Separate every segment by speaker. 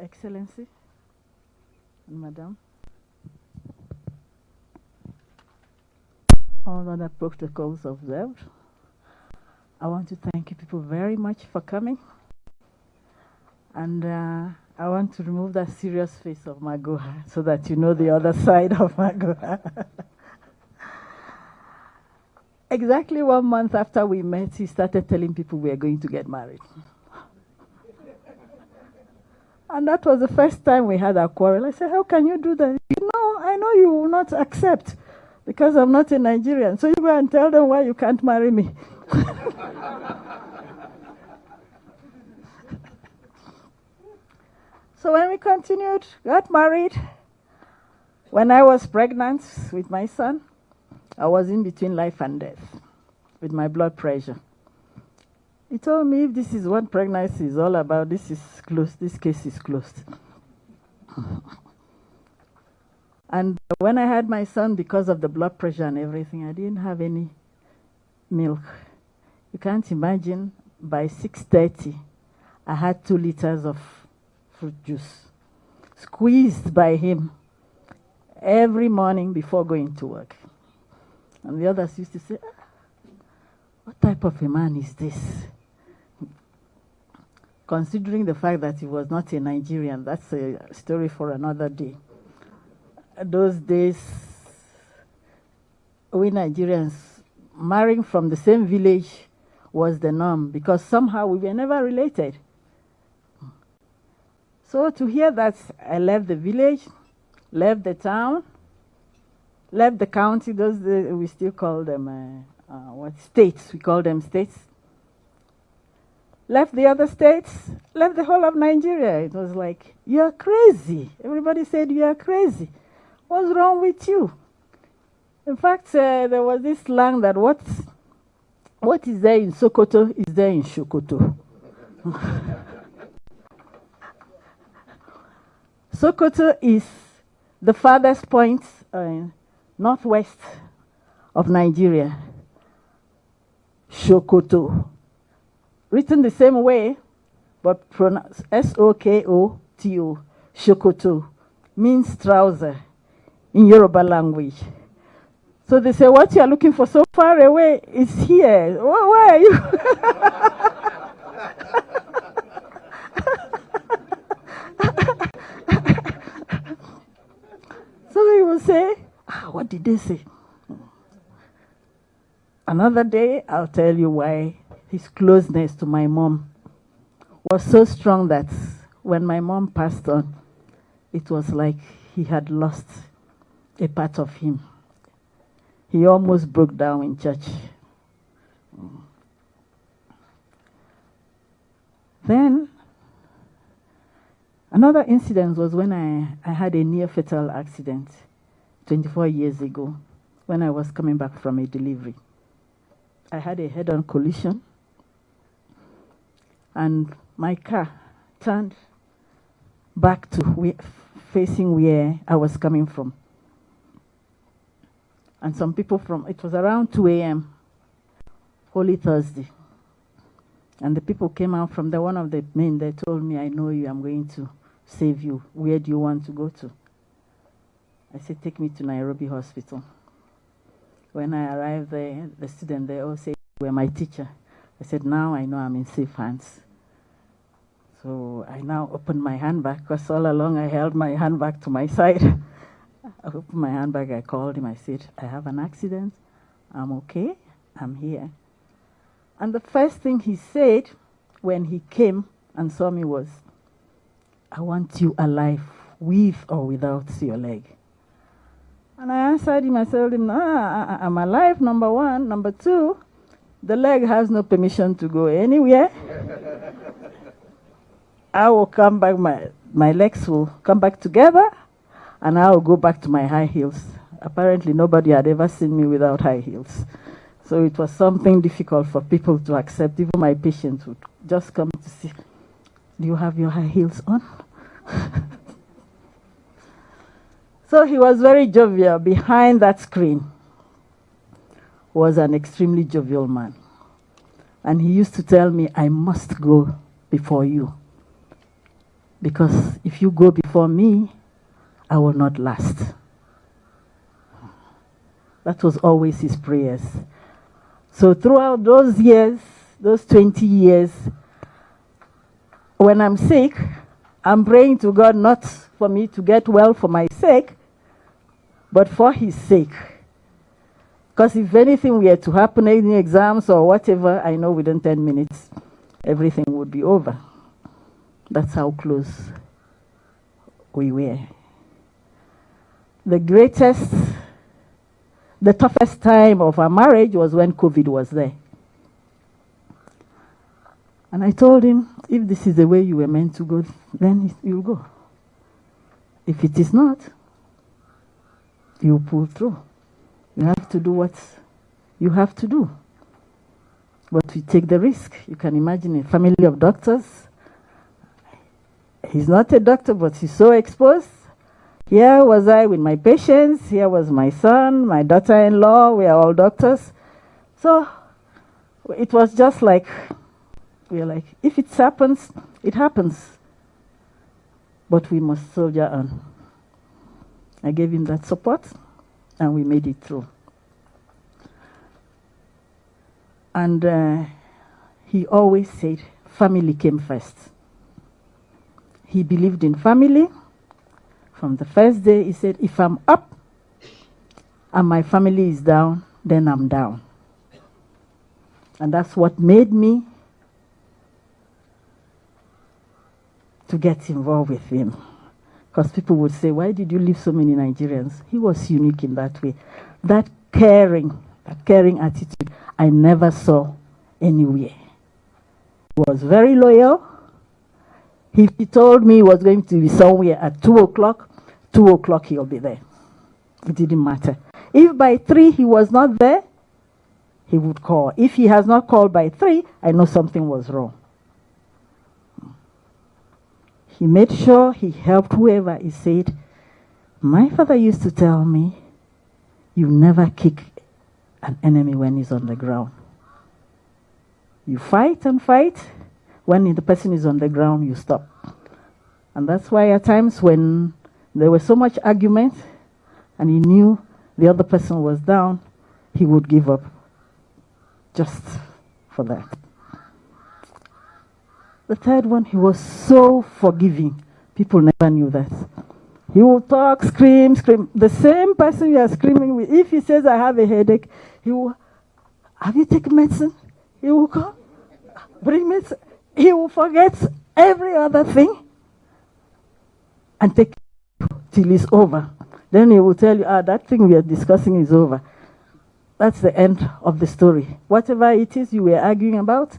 Speaker 1: Excellency and Madam, all other protocols observed, I want to thank you people very much for coming. And I want to remove that serious face of Magoha so that you know the other side of Magoha. Exactly 1 month after we met, he started telling people we are going to get married. And that was the first time we had a quarrel. I said, how can you do that? No, I know you will not accept because I'm not a Nigerian. So you go and tell them why you can't marry me. So when we continued, got married. When I was pregnant with my son, I was in between life and death with my blood pressure. He told me if this is what pregnancy is all about, this is closed, this case is closed. And when I had my son, because of the blood pressure and everything, I didn't have any milk. You can't imagine, by 6:30, I had 2 liters of fruit juice, squeezed by him every morning before going to work. And the others used to say, what type of a man is this? Considering the fact that he was not a Nigerian, that's a story for another day. Those days, we Nigerians marrying from the same village was the norm because somehow we were never related. So to hear that I left the village, left the town, left the county, those days we still call them states, we call them states. Left the other states, left the whole of Nigeria. It was like, you're crazy. Everybody said, you're crazy. What's wrong with you? In fact, there was this slang that what is there in Sokoto is there in Shokoto. Sokoto is the farthest point northwest of Nigeria. Shokoto. Written the same way, but pronounced S-O-K-O-T-O. Shokoto means trouser in Yoruba language. So they say, what you are looking for so far away is here. Where are you? So he will say, what did they say? Another day, I'll tell you why his closeness to my mom was so strong that when my mom passed on, it was like he had lost a part of him. He almost broke down in church. Then, another incident was when I had a near-fatal accident 24 years ago when I was coming back from a delivery. I had a head-on collision, and my car turned back to facing where I was coming from. And some people it was around 2 a.m., Holy Thursday. And the people came out from one of the men, they told me, I know you, I'm going to save you. Where do you want to go to? I said, take me to Nairobi Hospital. When I arrived there, the students, they all said, you were my teacher. I said, now I know I'm in safe hands. So I now opened my handbag, because all along I held my handbag to my side. I opened my handbag, I called him, I said, I have an accident, I'm okay, I'm here. And the first thing he said when he came and saw me was, I want you alive, with or without your leg. And I answered him, I told him, I'm alive, number one. Number two, the leg has no permission to go anywhere. I will come back, my legs will come back together, and I will go back to my high heels. Apparently, nobody had ever seen me without high heels. So it was something difficult for people to accept. Even my patients would just come to see, do you have your high heels on? So he was very jovial. Behind that screen was an extremely jovial man. And he used to tell me, I must go before you. because if you go before me, I will not last. That was always his prayers. So throughout those years, those 20 years, when I'm sick, I'm praying to God not for me to get well for my sake, but for his sake. Because if anything were to happen, any exams or whatever, I know within 10 minutes, everything would be over. That's how close we were. The toughest time of our marriage was when COVID was there. And I told him, if this is the way you were meant to go, then you'll go. If it is not, you pull through. You have to do what you have to do. But we take the risk. You can imagine a family of doctors. He's not a doctor, but he's so exposed. Here was I with my patients. Here was my son, my daughter-in-law. We are all doctors. So it was just like, we are like, if it happens, it happens. But we must soldier on. I gave him that support, and we made it through. And he always said, family came first. He believed in family. From the first day, he said, if I'm up and my family is down, then I'm down. And that's what made me to get involved with him. Because people would say, why did you leave so many Nigerians? He was unique in that way. That caring attitude, I never saw anywhere. He was very loyal. If he told me he was going to be somewhere at 2 o'clock, 2 o'clock he'll be there. It didn't matter. If by 3 he was not there, he would call. If he has not called by 3, I know something was wrong. He made sure he helped whoever. He said, my father used to tell me, you never kick an enemy when he's on the ground. You fight and fight. When the person is on the ground, you stop. And that's why at times when there was so much argument and he knew the other person was down, he would give up just for that. The third one, he was so forgiving. People never knew that. He will talk, scream. The same person you are screaming with, if he says, I have a headache, he will, have you taken medicine? He will come, bring medicine. He will forget every other thing and take it till it's over. Then he will tell you, that thing we are discussing is over. That's the end of the story. Whatever it is you were arguing about,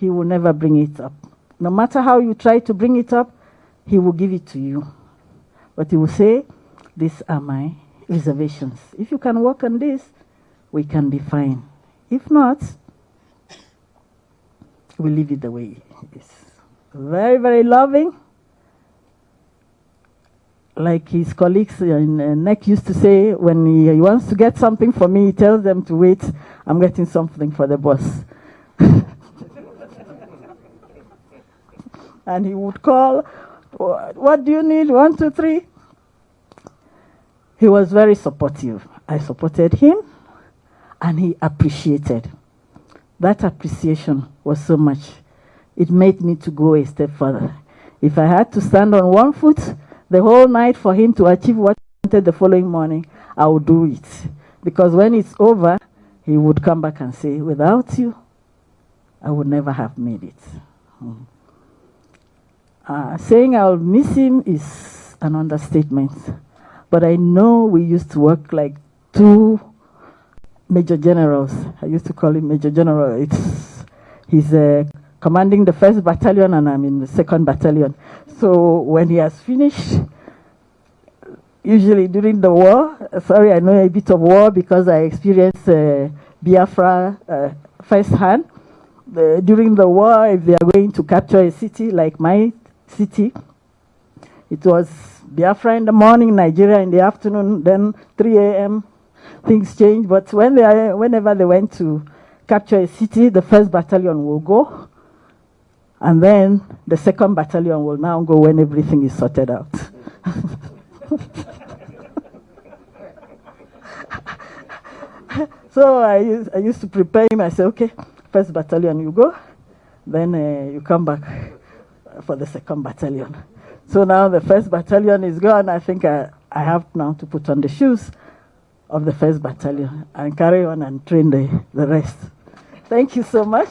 Speaker 1: he will never bring it up. No matter how you try to bring it up, he will give it to you. But he will say, these are my reservations. If you can work on this, we can be fine. If not, we leave it the way it is. Very, very loving. Like his colleagues in NEC used to say, when he wants to get something for me, he tells them to wait. I'm getting something for the boss. And he would call, what do you need? 1, 2, 3. He was very supportive. I supported him, and he appreciated. That appreciation was so much. It made me to go a step further. If I had to stand on one foot the whole night for him to achieve what he wanted the following morning, I would do it. Because when it's over, he would come back and say, without you, I would never have made it. Saying I'll miss him is an understatement. But I know we used to work like 2 major generals. I used to call him Major General. He's commanding the 1st Battalion, and I'm in the 2nd Battalion. So when he has finished, usually during the war, sorry, I know a bit of war because I experienced Biafra firsthand. During the war, if they are going to capture a city like my city, it was Biafra in the morning, Nigeria in the afternoon, then 3 a.m. Things change, but whenever they went to capture a city, the 1st Battalion will go And then the second battalion will now go when everything is sorted out. So I used to prepare him. I said, okay, first battalion you go, then you come back for the second battalion. So now the first battalion is gone. I think I have now to put on the shoes of the first battalion and carry on and train the rest. Thank you so much.